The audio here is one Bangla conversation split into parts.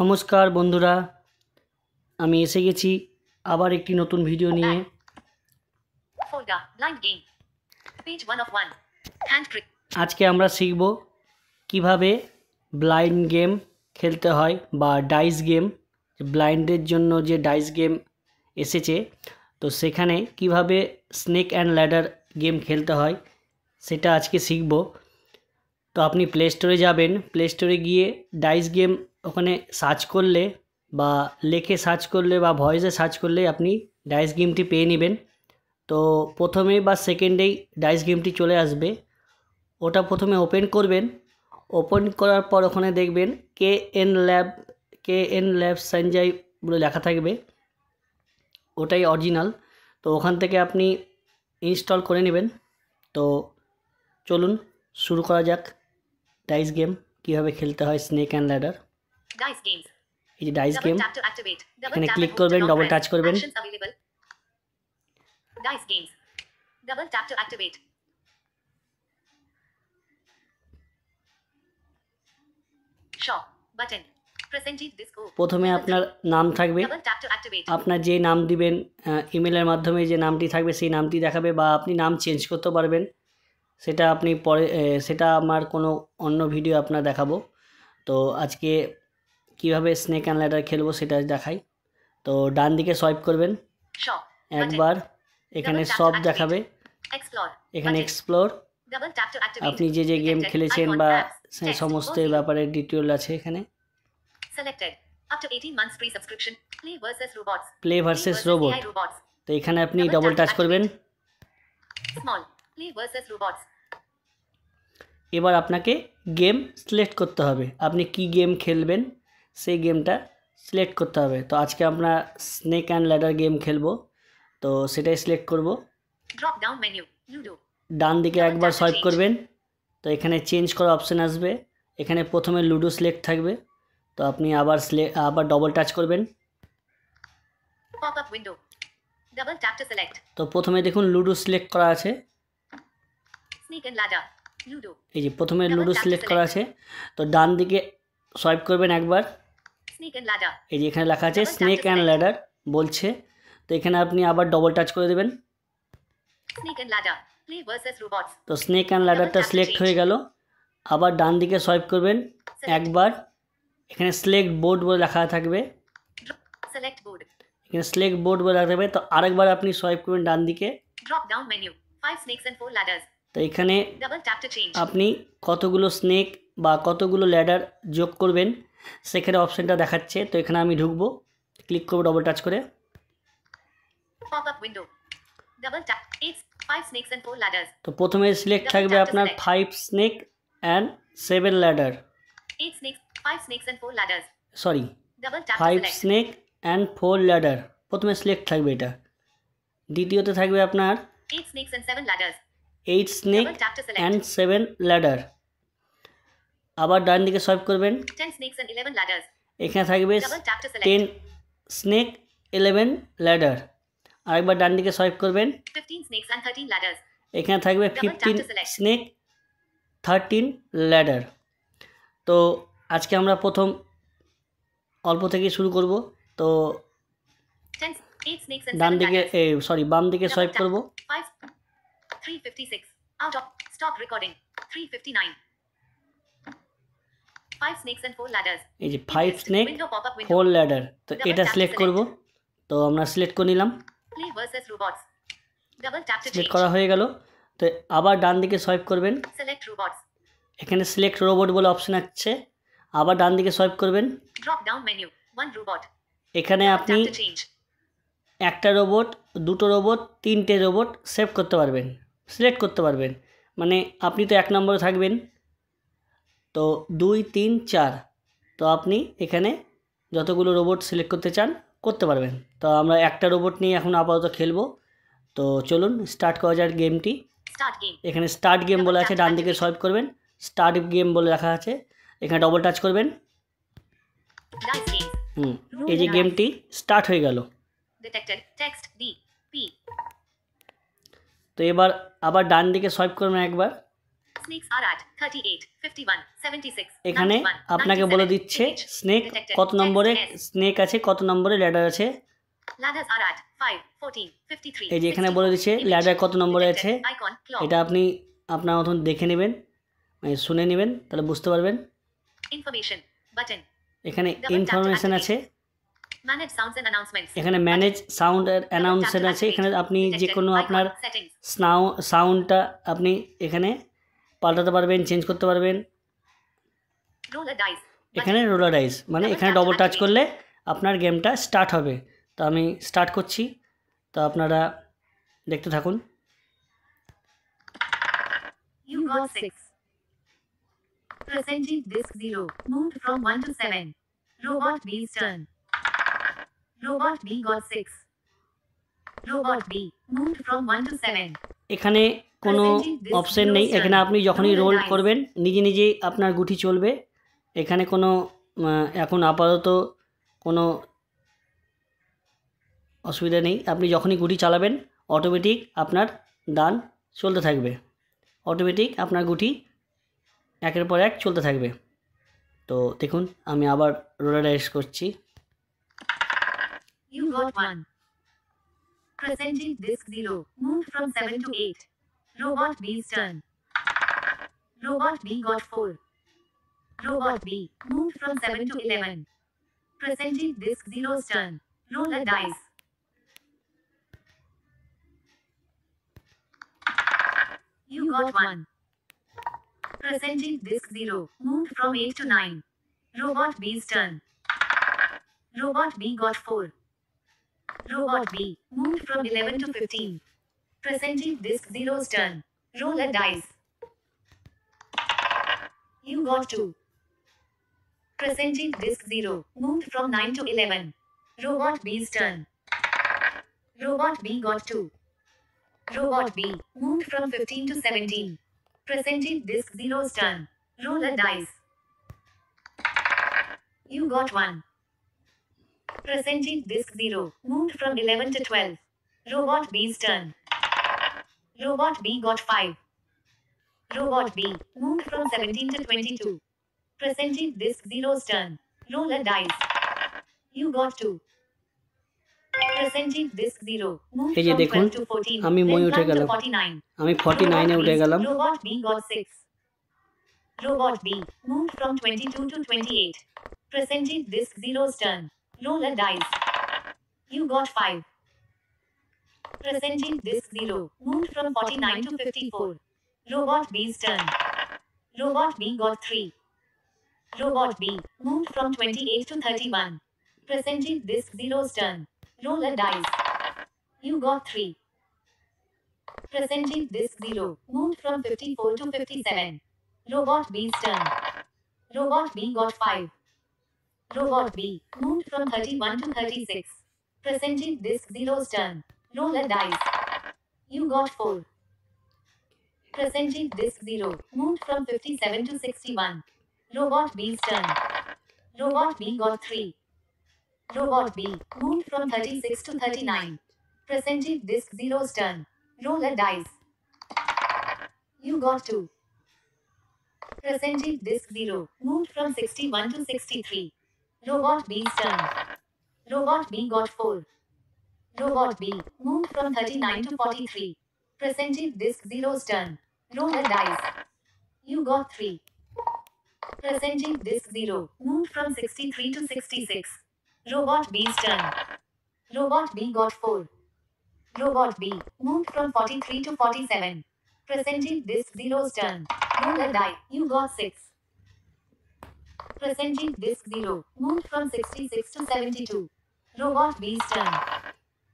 নমস্কার বন্ধুরা, আমি এসে গেছি আবার একটি নতুন ভিডিও নিয়ে। আজকে আমরা শিখব কিভাবে ব্লাইন্ড গেম খেলতে হয় বা ডাইস গেম, ব্লাইন্ডের জন্য যে ডাইস গেম এসেছে, তো সেখানে কিভাবে স্নেক অ্যান্ড ল্যাডার গেম খেলতে হয় সেটা আজকে শিখব। তো আপনি প্লে স্টোরে যাবেন, প্লে স্টোরে গিয়ে ডাইস গেম ওখানে সার্চ করলে বা লেখে সার্চ করলে বা ভয়েসে সার্চ করলে আপনি ডাইস গেমটি পেয়ে নেবেন। তো প্রথমে বা সেকেন্ডেই ডাইস গেমটি চলে আসবে, ওটা প্রথমে ওপেন করবেন। ওপেন করার পর ওখানে দেখবেন কে এন ল্যাব সঞ্জয় বলে লেখা থাকবে, ওটাই অরিজিনাল। তো ওখান থেকে আপনি ইনস্টল করে নেবেন। তো চলুন শুরু করা যাক ডাইস গেম কীভাবে খেলতে হয়, স্নেক অ্যান্ড ল্যাডার। এই যে ডাইস গেম, এখানে ক্লিক করবেন, ডবল টাচ করবেন। প্রথমে আপনার নাম থাকবে, আপনার যে নাম দিবেন ইমেলের মাধ্যমে যে নামটি থাকবে সেই নামটি দেখাবে, বা আপনি নাম চেঞ্জ করতে পারবেন। সেটা আপনি পরে, সেটা আমার কোনো অন্য ভিডিও আপনার দেখাবো। তো আজকে কিভাবে স্নেক অ্যান্ড ল্যাডার খেলবো সেটা দেখাই। তো ডান দিকে সোয়াইপ করবেন একবার, এখানে সব দেখাবে, এখানে এক্সপ্লোর, আপনি যে যে গেম খেলেছেন বা সেই সমস্ত ব্যাপারে ডিটেইল আছে এখানে। প্লে ভার্সেস রোবট, তো এখানে আপনি ডবল টাচ করবেন। এবার আপনাকে গেম সিলেক্ট করতে হবে, আপনি কি গেম খেলবেন সেই গেমটা সিলেক্ট করতে হবে। তো আজকে আমরা স্নেক অ্যান্ড ল্যাডার গেম খেলবো, তো সেটাই সিলেক্ট করব। ডান দিকে একবার সোয়াইপ করবেন, তো এখানে চেঞ্জ করার অপশান আসবে, এখানে প্রথমে লুডো সিলেক্ট থাকবে, তো আপনি আবার ডবল টাচ করবেন। তো প্রথমে দেখুন লুডো সিলেক্ট করা আছে, এই যে প্রথমে লুডো সিলেক্ট করা আছে। তো ডান দিকে সোয়াইপ করবেন একবার, এই যে এখানে লেখা আছে স্নেক অ্যান্ড ল্যাডার বলছে, তো এখানে আপনি আবার ডবল টাচ করে দেবেন। তো স্নেক অ্যান্ড ল্যাডারটা সিলেক্ট হয়ে গেল। আবার ডান দিকে সোয়াইপ করবেন একবার, এখানে সিলেক্ট বোর্ড বলে লেখা থাকবে, এখানে সিলেক্ট বোর্ড বলে লেখা থাকবে। তো আরেকবার আপনি সোয়াইপ করবেন ডান দিকে, তো এখানে আপনি কতগুলো স্নেক বা কতগুলো ল্যাডার যোগ করবেন সেখানে অপশানটা দেখাচ্ছে। তো এখানে আমি ঢুকবো, ক্লিক করবো ডবল টাচ করে। তো প্রথমে সিলেক্ট থাকবে আপনার 5 snake and 7 ladder, sorry 5 snake and 4 ladder প্রথমে সিলেক্ট থাকবে এটা। দ্বিতীয়তে থাকবে আপনার 8 স্নেক অ্যান্ড 7 ল্যাডার। আবার ডান দিকে সোয়াইপ করবেন, এখানে থাকবে 10 স্নেক 11 ল্যাডার। আরেকবার ডান দিকে সোয়াইপ করবেন, এখানে থাকবে 15 স্নেক 13 ল্যাডার। তো আজকে আমরা প্রথম অল্প থেকে শুরু করব। তো ডান দিকে বাম দিকে সোয়াইপ করব, এই যে 5 স্নেক 4 ল্যাডার, তো এটা সিলেক্ট করব। তো আমরা সিলেক্ট করে নিলাম, সিলেক্ট করা হয়ে গেল। তো আবার ডান দিকে সোয়াইপ করবেন, এখানে সিলেক্ট রোবট বলে অপশন আছে, আবার ডান দিকে সোয়াইপ করবেন। এখানে আপনি একটা রোবট, দুটো রোবট, তিনটে রোবট সেভ করতে পারবেন, সিলেক্ট করতে পারবেন। মানে আপনি তো 1 নম্বরে থাকবেন, তো 2, 3, 4, তো আপনি এখানে যতগুলো রোবট সিলেক্ট করতে চান করতে পারবেন। তো আমরা একটা রোবট নিয়ে এখন আপাতত খেলবো। তো চলুন স্টার্ট করা যাক গেমটি। এখানে স্টার্ট গেম বলে আছে, ডান দিকে সোয়াইপ করবেন, স্টার্ট গেম বলে লেখা আছে, এখানে ডবল টাচ করবেন। এই যে গেমটি স্টার্ট হয়ে গেল। তো এবার আবার ডান দিকে সোয়াইপ করবেন একবার, Snakes are at 38, 51, 76, এখানে 91, আপনাকে বলে 97. দিচ্ছে Image স্নেক detected. কত নম্বরে Text S. স্নেক আছে, কত নম্বরে ল্যাডার আছে। Ladders are at 5, 14, 53, এই যে এখানে বলে 64. দিচ্ছে Image ল্যাডার কত নম্বরে আছে। detected. Icon clock. এটা আপনি আপনার মতন দেখে নেবেন, মানে শুনে নেবেন, তাহলে বুঝতে পারবেন। Information button. এখানে Double tap to information activate. আছে, Manage sounds and announcements. এখানে ম্যানেজ সাউন্ড আর অ্যানাউন্সমেন্ট আছে। এখানে আপনি যে কোনো আপনার সাউন্ডটা আপনি এখানে পাল্টাতে পারবেন, চেঞ্জ করতে পারবেন। Roller dice. এখানে রোলার ডাইস মানে এখানে ডবল টাচ করলে আপনার গেমটা স্টার্ট হবে। তো আমি স্টার্ট করছি, তো আপনারা দেখতে থাকুন। You got 6. Presenting disc 0. Moved from 1 to 7. Robot B's turn. Robot B got 6. Robot B moved from 1 to 7. এখানে কোনো অপশন নেই, এখানে আপনি যখনই রোল করবেন নিজে নিজেই আপনার গুটি চলবে। এখানে কোনো এখন আপাতত কোনো অসুবিধা নেই। আপনি যখনই গুটি চালাবেন অটোমেটিক আপনার দান চলতে থাকবে, অটোমেটিক আপনার গুটি একের পর এক চলতে থাকবে। তো দেখুন আমি আবার রোলার ডাইস করছি। You got 1. Presenting disc 0. Moved from 7 to 8. Robot B's turn. Robot B got 4. Robot B moved from 7 to 11. Presenting disc 0's turn. Roll a dice. You got 1. Presenting disc 0. Moved from 8 to 9. Robot B's turn. Robot B got 4. Robot B moved from 11 to 15. Presenting disc 0's turn. Roll a dice. You got 2. Presenting disc 0. Moved from 9 to 11. Robot B's turn. Robot B got 2. Robot B moved from 15 to 17. Presenting disc 0's turn. Roll a dice. You got 1. Presenting disc 0. Moved from 11 to 12. Robot B's turn. Robot B got 5. Robot B moved from 17 to 22. Presenting disc 0's turn. Roll a dice. You got 2. Presenting disc 0. Moved এই যে from দেখুন 12 to 14. আমি মই Then উঠে climbed to গেলাম, 49. আমি 49-এ উঠে গেলাম। Robot B got 6. Robot B moved from 22 to 28. Presenting disc 0's turn. Roll a dice. You got 5. Presenting disc 0. Moved from 49 to 54. Robot B's turn. Robot B got 3. Robot B moved from 28 to 31. Presenting disc 0's turn. Roll a dice. You got 3. Presenting disc 0. Moved from 54 to 57. Robot B's turn. Robot B got 5. Robot B moved from 31 to 36. Presenting disc 0's turn. Roll a dice. You got 4. Presenting disc 0. Moved from 57 to 61. Robot B's turn. Robot B got 3. Robot B moved from 36 to 39. Presenting disc 0's turn. Roll a dice. You got 2. Presenting disc 0. Moved from 61 to 63. Robot B's turn. Robot B got 4. Robot B moved from 39 to 43. Presenting disc 0's turn. Roll a dice. You got 3. Presenting disc 0. Moved from 63 to 66. Robot B's turn. Robot B got 4. Robot B moved from 43 to 47. Presenting disc 0's turn. Roll a die. You got 6. Presenting disc 0. Moved from 66 to 72. Robot B's turn.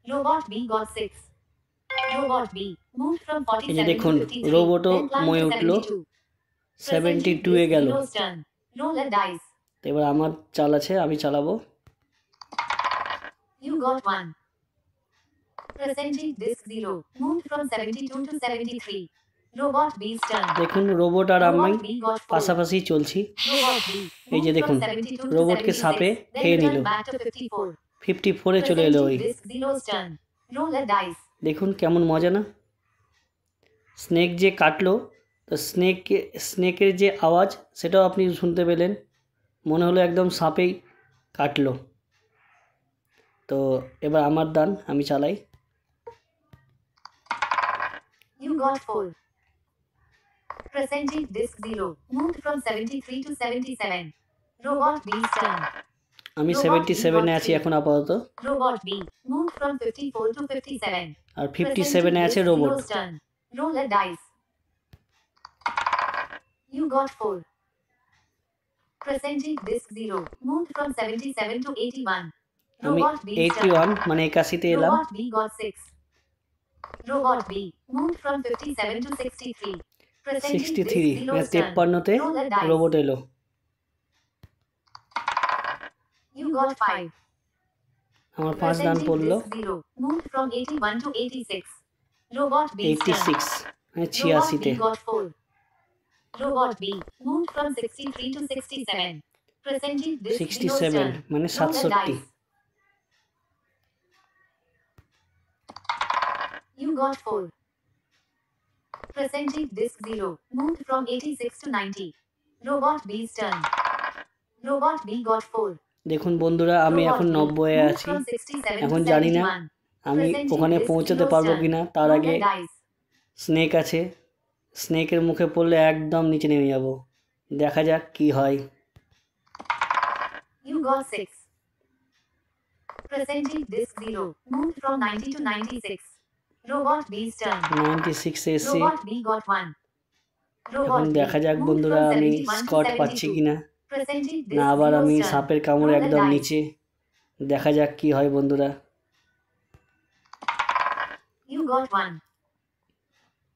Robot B got 6. Robot B moved from 47 to দেখুন 53. রোবটও Then climbed মই to উঠলো 72. 72-এ গেল। Zero's turn. Roll a dice. তো এবার আমার চাল আছে, আমি চালাবো। You got 1. Presenting disc 0. Moved from 72 to 73. Robot B's turn. দেখুন রোবট আর আমি Robot B got 4. পাশাপাশি চলছি। Robot B এই যে moved দেখুন from 72 to রোবটকে 76. সাপে Then খেয়ে নিল, returned back to 54. 54-এ চলে এলো। ওই Presenting disc 0's turn. Roll a dice. দেখুন কেমন মজা না, স্নেক যে কাটলো তো স্নেকের যে আওয়াজ সেটাও আপনি শুনতে পেলেন, মনে হলো একদম সাপেই কাটলো। তো এবার আমার দান, আমি চালাই। You got 4. Presenting disc 0. Moved from 73 to 77. Robot B's turn. আমি Robot B 77 এ got আছি 3. এখন আপাতত, Robot B moved from 54 to 57. R 57 Presenting এ আছে disc robot. zero's turn. Roll a dice. You got 4. Presenting disc 0. Moved from 77 to 81. আমি Robot B's 81 turn. মানে 81 তে এলাম। Robot B got 6. Robot B moved from 57 to 63. Presenting 63 disc মানে zero's turn. 53 তে Roll a dice. রোবট এলো। You got 5. আমার 5 দান Presenting পড়লো। disc 0. Moved from 81 to 86. Robot B's turn. 86 মানে Robot 86 B তে। got 4. Robot B moved from 63 to 67. Presenting disc zero's 67 turn. মানে Roll a 67। dice. You got 4. Presenting disc 0. Moved from 86 to 90. Robot B's turn. Robot B got 4. দেখুন বন্ধুরা, আমি এখন 90 এ moved আছি। from 67 এখন to জানি না 71. আমি Presenting ওখানে disc পৌঁছাতে zero's পারবো turn. কিনা। তার Roll আগে a dice. স্নেক আছে, স্নেকের মুখে পড়লে একদম নিচে নেমে যাব। দেখা যাক কি হয়। You got 6. Presenting disc 0. Moved from 90 to 96. Robot B's turn. 96 এ এসে Robot B got 1. এখন Robot B দেখা যাক moved বন্ধুরা from আমি 71 to স্কট পাচ্ছি 72. কিনা, Presenting না disc আবার আমি zero's turn. সাপের কামড়ে Roll a একদম dice. নিচে। দেখা যাক কি হয় বন্ধুরা। You got 1.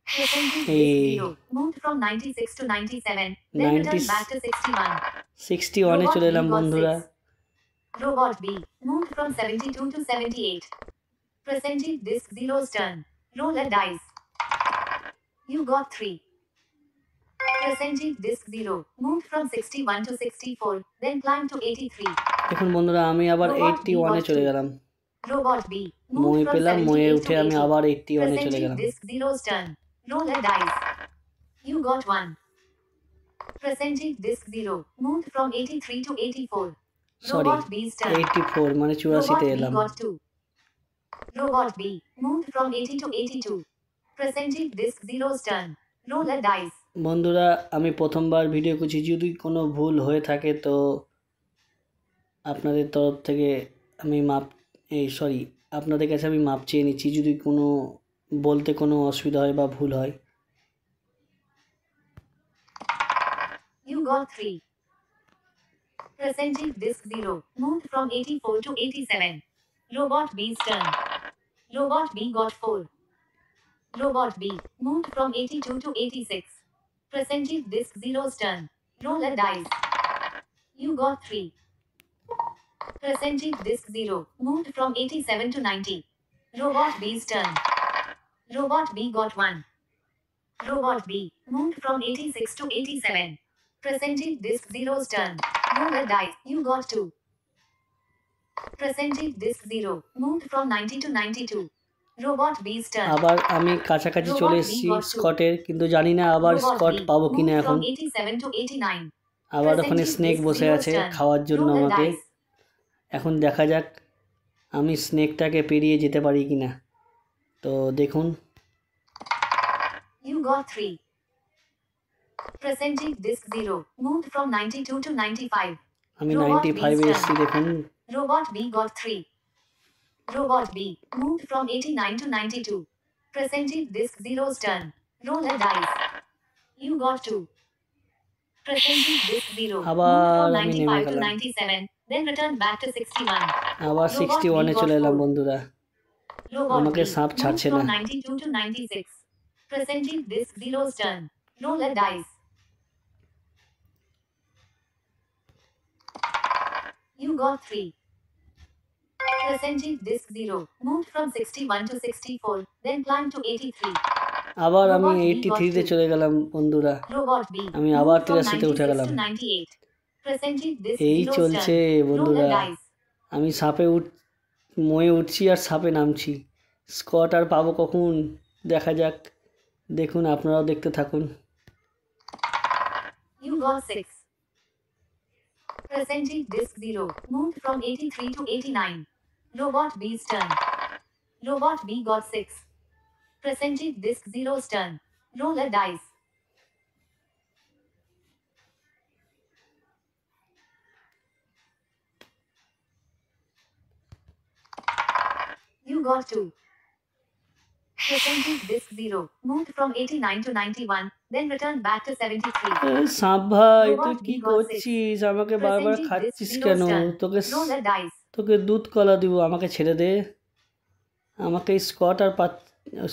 Presenting Hey. disc 0. Moved from 96 to 97. Then 90 returned back to 61. 61 A Robot চলে B এলাম got বন্ধুরা। 6. Robot B moved from 72 to 78. Presenting disc zero's turn. Roll a dice. You got 3. Presenting disc 0. Moved from 61 to 64. Then climbed to 83. দেখুন বন্ধুরা, আমি আবার Robot B 81 এ got চলে 2. গেলাম। Robot B মই moved from পেলাম, ময়ে 78 উঠে to আমি 80. আবার 81 এ চলে Presenting গেলাম। disc zero's turn. Roll a dice. You got 1. Presenting disc 0. Moved from 83 to 84. Sorry, Robot B's turn. 84 মানে 84 Robot তে B এলাম। got 2. Robot B moved from 80 to 82. Presenting disc zero's turn. Roll a dice. বন্ধুরা, আমি প্রথমবার ভিডিও করছি, যদি কোনো ভুল হয়ে থাকে তো আপনাদের তরফ থেকে আমি আপনাদের কাছে আমি মাপ চেয়ে নিচ্ছি যদি কোনো বলতে কোনো অসুবিধা হয় বা ভুল হয়। You got 3. Presenting disc 0. Moved from 84 to 87. Robot B's turn. Robot B got 4. Robot B moved from 82 to 86. Presenting disc 0's turn. Roll a dice. You got 3. Presenting disc 0. Moved from 87 to 90. Robot B's turn. Robot B got 1. Robot B moved from 86 to 87. Presenting disc 0's turn. Roll a dice. You got 2. Presenting disc 0. Moved from 90 to 92. Robot B's turn. আবার আমি কাছাকাছি চলে এসেছি স্কটের, কিন্তু জানি না আবার Robot স্কট B পাবো কিনা moved এখন। from 87 to 89. আবার ওখানে Presenting স্নেক disc বসে zero's আছে turn. খাওয়ার জন্য Roll a আমাকে। dice. এখন দেখা যাক আমি স্নেকটাকে পেরিয়ে যেতে পারি কিনা। তো দেখুন। You got 3. Presenting disc 0. Moved from 92 to 95. আমি Robot 95 B's এ turn. এসেছি দেখুন। Robot B got 3. Robot B moved from 89 to 92. Presenting disc 0's turn. Roll a dice. You got 2. Presenting disc 0. আবার Moved from আমি নেমে 95 to গেলাম। 97. Then returned back to 61. আবার Robot 61 এ B got চলে এলাম 4. বন্ধুরা। Robot আমাকে B সাপ moved ছাড়ছে from না। 92 to 96. Presenting disc 0's turn. Roll a dice. You got 3. Presenting disc 0. Moved from 61 to 64. Then climbed to 83. আবার আমি Robot B 83 got তে 2. চলে গেলাম বন্ধুরা। Robot B আমি আবার moved from 83 তে উঠে 96 গেলাম। to 98. Presenting disc এই 0's চলছে turn. Roll a বন্ধুরা। dice. আমি ময়ে উঠছি আর সাপে নামছি। স্কট আর পাবো কখন দেখা যাক। দেখুন, আপনারাও দেখতে থাকুন। You got 6. Percentage disk 0. Moved from 83 to 89. Robot B's turn. Robot B got 6. Percentage disk 0's turn. Roll a dice. You got 2. Percentage disk 0. Moved from 89 to 91. Then returned back to 73. সাপ ভাই তুই Robot কি B got 6. করছিস? আমাকে বারবার Percentage disk খাচ্ছিস 0's কেন? turn. তোকে Roll a dice. তোকে দুধ কলা দিব, আমাকে ছেড়ে দে। আমাকে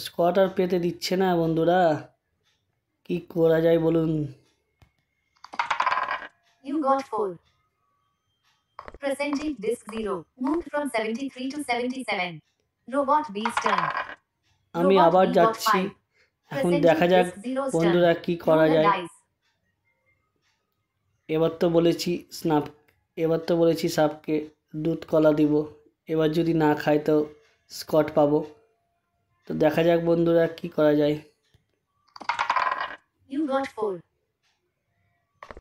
স্কট আর পেতে দিচ্ছে না বন্ধুরা, কি করা যায় বলুন? You got 4. Percentage disk 0. Moved from 73 to 77. Robot B's turn. আমি Robot আবার B got যাচ্ছি, 5. এখন Percentage দেখা যাক disk 0's বন্ধুরা turn. কি করা Roll a যায়। dice. এবার তো বলেছি সাপকে দুধ কলা দিব, এবার যদি না খায় তো স্কট পাবো। তো দেখা যাক বন্ধুরা কি করা যায়। You got 4.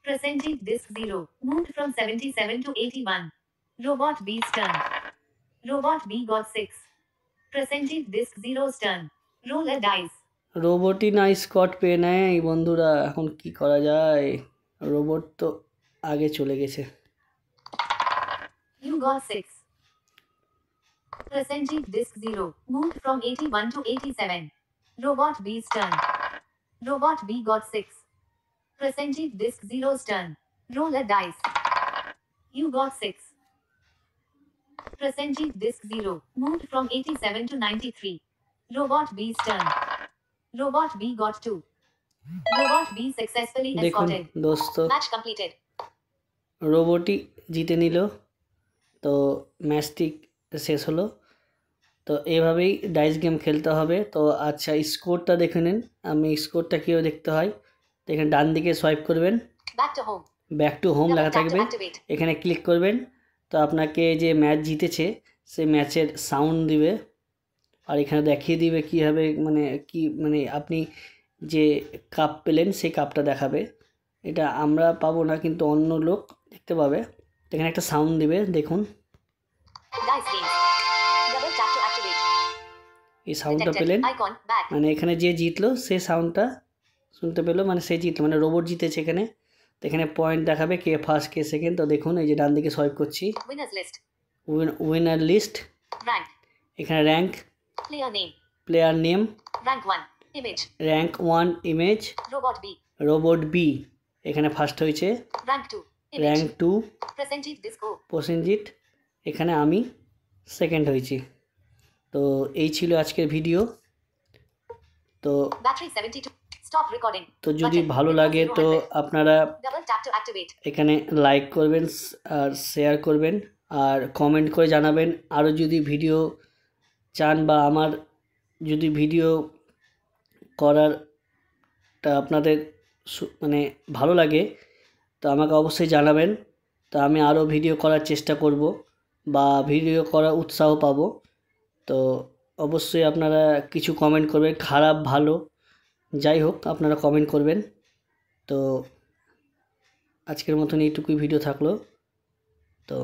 Percentage disk 0. Moved from 77 to 81. Robot B's turn. Robot B got 6. Percentage disk 0's turn. Roll a dice. রোবটই না স্কট পেয়ে নেয় বন্ধুরা, এখন কি করা যায়? রোবট তো আগে চলে গেছে। You got 6. Percentage disk 0. Moved from 81 to 87. Robot B's turn. Robot B got 6. Percentage disk 0's turn. Roll a dice. You got 6. Percentage disk 0. Moved from 87 to 93. Robot B's turn. Robot B got 2. Robot B successfully দেখুন escorted. দোস্ত, Match completed. রোবটই জিতে নিল, তো ম্যাচটি শেষ হলো। তো এইভাবেই ডাইস গেম খেলতে হবে। তো আচ্ছা, স্কোরটা দেখে নিন। আমি স্কোরটা কীভাবে দেখতে হয়, তো এখানে ডান দিকে সোয়াইপ করবেন, Back to home. Back to home Double লেখা tap to থাকবে, activate. এখানে ক্লিক করবেন। তো আপনাকে যে ম্যাচ জিতেছে সেই ম্যাচের সাউন্ড দিবে, আর এখানে দেখিয়ে দিবে কীভাবে মানে আপনি যে কাপ পেলেন সেই কাপটা দেখাবে। এটা আমরা পাবো না, কিন্তু অন্য লোক দেখতে পাবে। তো এখানে একটা সাউন্ড দিবে, দেখুন Dice game. Double tap to activate. এই সাউন্ডটা Detected. পেলেন, Icon back. মানে এখানে যে জিতলো সে সাউন্ডটা শুনতে পেলো, মানে সে জিতলো, মানে রোবট জিতেছে এখানে। তো এখানে পয়েন্ট দেখাবে কে ফার্স্ট কে সেকেন্ড। তো দেখুন এই যে ডান দিকে সোয়াইপ করছি, Winners list. Winner list, Rank. এখানে rank, Player name. Player name, Rank 1. Image. Rank 1 image, Robot B. Robot B এখানে ফার্স্ট হয়েছে, Rank 2. Image. র্যাঙ্ক 2 Percentage disk O. প্রসেনজিৎ, এখানে আমি সেকেন্ড হয়েছি। তো এই ছিল আজকের ভিডিও। তো Battery 72. Stop recording. তো যদি Button. ভালো Windows লাগে 0 তো 100. আপনারা Double tap to activate. এখানে লাইক করবেন আর শেয়ার করবেন আর কমেন্ট করে জানাবেন। আরও যদি ভিডিও চান বা আমার যদি ভিডিও করারটা আপনাদের মানে ভালো লাগে তো আমাকে অবশ্যই জানাবেন। তো আমি আরও ভিডিও করার চেষ্টা করব বা ভিডিও করার উৎসাহ পাবো। তো অবশ্যই আপনারা কিছু কমেন্ট করবেন, খারাপ ভালো যাই হোক আপনারা কমেন্ট করবেন। তো আজকের মতন এইটুকুই ভিডিও থাকলো। তো